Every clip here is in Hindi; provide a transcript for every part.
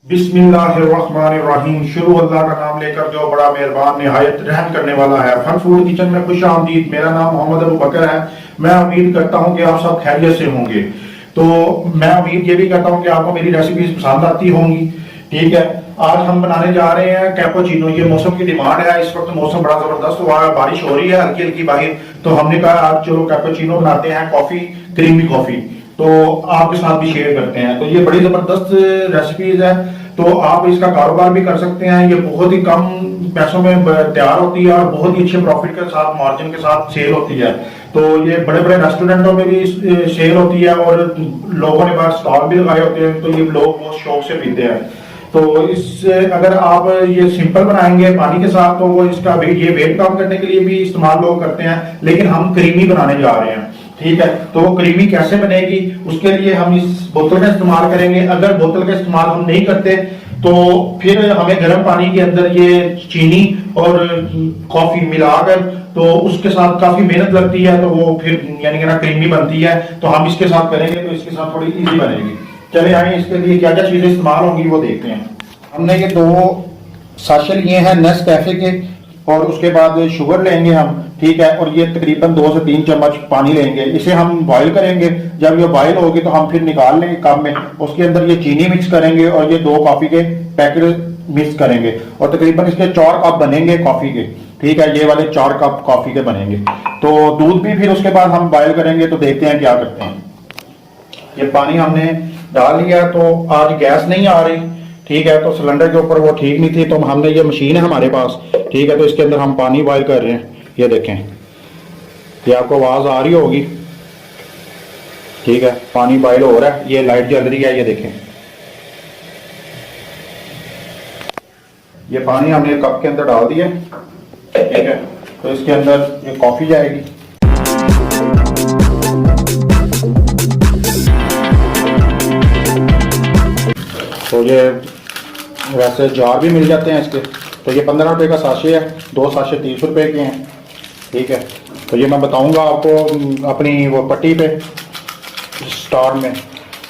बिस्मिल्लाहिर्रहमानिर्रहीम। शुरू अल्लाह का नाम लेकर जो बड़ा मेहरबान निहायत रहम करने वाला है। फन फूड किचन में खुश आमदीद। मेरा नाम मोहम्मद अबू बकर है। मैं उम्मीद करता हूं कि आप सब खैरियत से होंगे। तो मैं उम्मीद ये भी करता हूं कि आपको मेरी रेसिपीज पसंद आती होंगी। ठीक है, आज हम बनाने जा रहे हैं कैपुचिनो। ये मौसम की डिमांड है, इस वक्त मौसम बड़ा जबरदस्त हुआ है, बारिश हो रही है हल्की हल्की बाहर। तो हमने कहा आज चलो कैपुचिनो बनाते हैं, कॉफी, क्रीमी कॉफी, तो आपके साथ भी शेयर करते हैं। तो ये बड़ी जबरदस्त रेसिपीज है, तो आप इसका कारोबार भी कर सकते हैं। ये बहुत ही कम पैसों में तैयार होती है और बहुत ही अच्छे प्रॉफिट के साथ, मार्जिन के साथ सेल होती है। तो ये बड़े बड़े रेस्टोरेंटों में भी सेल होती है और लोगों ने बाहर स्टॉल भी लगाए होते हैं, तो ये लोग बहुत शौक से पीते हैं। तो इससे अगर आप ये सिंपल बनाएंगे पानी के साथ, तो वो इसका वेट, ये वेट कम करने के लिए भी इस्तेमाल लोग करते हैं, लेकिन हम क्रीमी बनाने जा रहे हैं। ठीक है, तो वो क्रीमी कैसे बनेगी उसके लिए हम इस बोतल का इस्तेमाल करेंगे। अगर बोतल का इस्तेमाल हम नहीं करते तो फिर हमें गर्म पानी के अंदर ये चीनी और कॉफी मिलाकर, तो उसके साथ काफी मेहनत लगती है, तो वो फिर यानी कि ना क्रीमी बनती है। तो हम इसके साथ करेंगे तो इसके साथ थोड़ी इजी बनेगी। चले आए, इसके लिए क्या क्या चीजें इस्तेमाल होंगी वो देखते हैं। हमने ये 2 साशे लिए हैं नेस्कैफे के, और उसके बाद शुगर लेंगे हम। ठीक है, और ये तकरीबन 2 से 3 चम्मच पानी लेंगे। इसे हम बॉईल करेंगे। जब ये बॉईल होगी तो हम फिर निकाल लेंगे कप में। उसके अंदर ये चीनी मिक्स करेंगे और ये 2 कॉफी के पैकेट मिक्स करेंगे, और तकरीबन इसके 4 कप बनेंगे कॉफी के। ठीक है, ये वाले 4 कप कॉफी के बनेंगे। तो दूध भी फिर उसके बाद हम बॉईल करेंगे। तो देखते हैं क्या करते हैं। ये पानी हमने डाल लिया, तो आज गैस नहीं आ रही। ठीक है, तो सिलेंडर के ऊपर वो ठीक नहीं थी, तो हमने, ये मशीन है हमारे पास। ठीक है, तो इसके अंदर हम पानी बॉईल कर रहे हैं। ये देखें, ये आपको आवाज आ रही होगी। ठीक है, पानी बॉईल हो रहा है, ये लाइट जल रही है, ये देखें। ये पानी हमने कप के अंदर डाल दिया। ठीक है, तो इसके अंदर ये कॉफी जाएगी। तो ये वैसे जार भी मिल जाते हैं इसके। तो ये 15 रुपये का साशे है, 2 साशे 30 रुपये के हैं। ठीक है, तो ये मैं बताऊंगा आपको अपनी वो पट्टी पे स्टार में।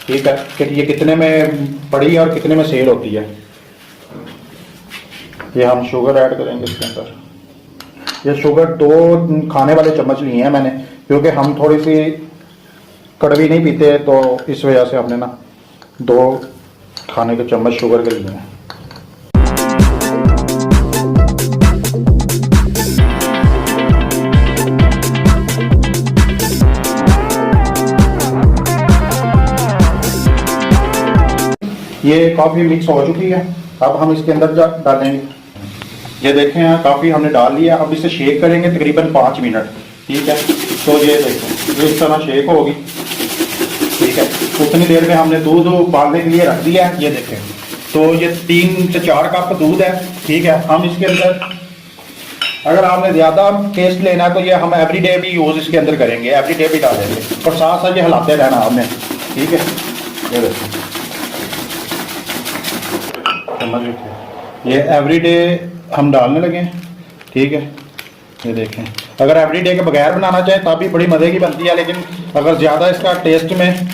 ठीक है, कि ये कितने में पड़ी है और कितने में सेल होती है। ये हम शुगर ऐड करेंगे इसके अंदर। ये शुगर 2 खाने वाले चम्मच लिए हैं मैंने, क्योंकि हम थोड़ी सी कड़वी नहीं पीते, तो इस वजह से हमने ना 2 खाने के चम्मच शुगर के लिए हैं। ये कॉफी मिक्स हो चुकी है, अब हम इसके अंदर डालेंगे। ये देखें यहाँ काफ़ी हमने डाल लिया। अब इसे शेक करेंगे तकरीबन 5 मिनट। ठीक है, तो ये देखें, ये इस तरह शेक होगी। ठीक है, उतनी देर में हमने दूध उबालने के लिए रख दिया है। ये देखें, तो ये 3 से 4 कप दूध है। ठीक है, हम इसके अंदर, अगर आपने ज़्यादा टेस्ट लेना है तो ये हम एवरीडे भी यूज़ इसके अंदर करेंगे, एवरीडे भी डालेंगे, और साथ साथ ये हिलाते रहना हमने। ठीक है, ये देखें, ये एवरीडे हम डालने लगे। ठीक है, ये देखें, अगर एवरीडे के बगैर बनाना चाहें तब भी बड़ी मज़े की बनती है, लेकिन अगर ज़्यादा इसका टेस्ट में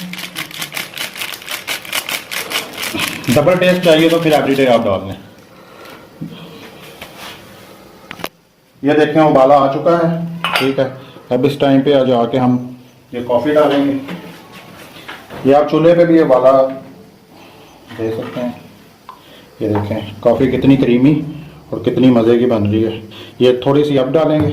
डबल टेस्ट चाहिए तो फिर एवरीडे आप डाल लें। ये देखें, उबाला आ चुका है। ठीक है, अब इस टाइम पे जाके हम ये कॉफ़ी डालेंगे। ये आप चूल्हे पे भी ये उबाला दे सकते हैं। ये देखें कॉफ़ी कितनी क्रीमी और कितनी मज़े की बन रही है। ये थोड़ी सी अब डालेंगे।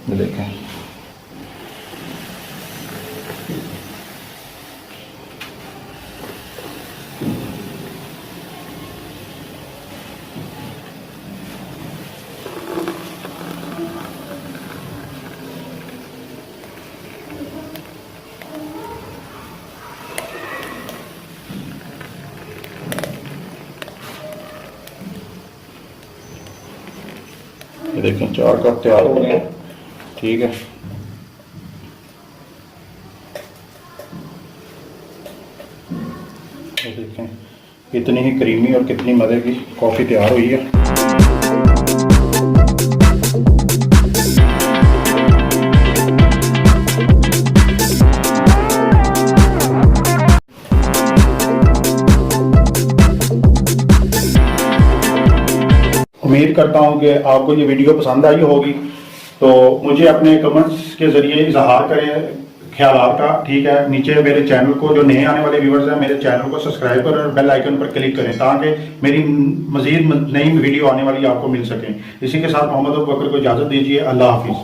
ये देखें, ये देखें 4 कप तैयार हो गए। ठीक है, ये देखें कितनी ही क्रीमी और कितनी मज़े की कॉफ़ी तैयार हुई है। उम्मीद करता हूँ कि आपको ये वीडियो पसंद आई होगी। तो मुझे अपने कमेंट्स के ज़रिए इजहार करें ख्यालात का, ठीक है। नीचे मेरे चैनल को, जो नए आने वाले व्यूवर्स हैं, मेरे चैनल को सब्सक्राइब करें और बेल आइकन पर क्लिक करें ताकि मेरी मज़ीद नई वीडियो आने वाली आपको मिल सकें। इसी के साथ मोहम्मद अबू बकर को इजाज़त दीजिए। अल्लाह हाफिज़।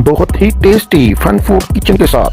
बहुत ही टेस्टी फन फूड किचन के साथ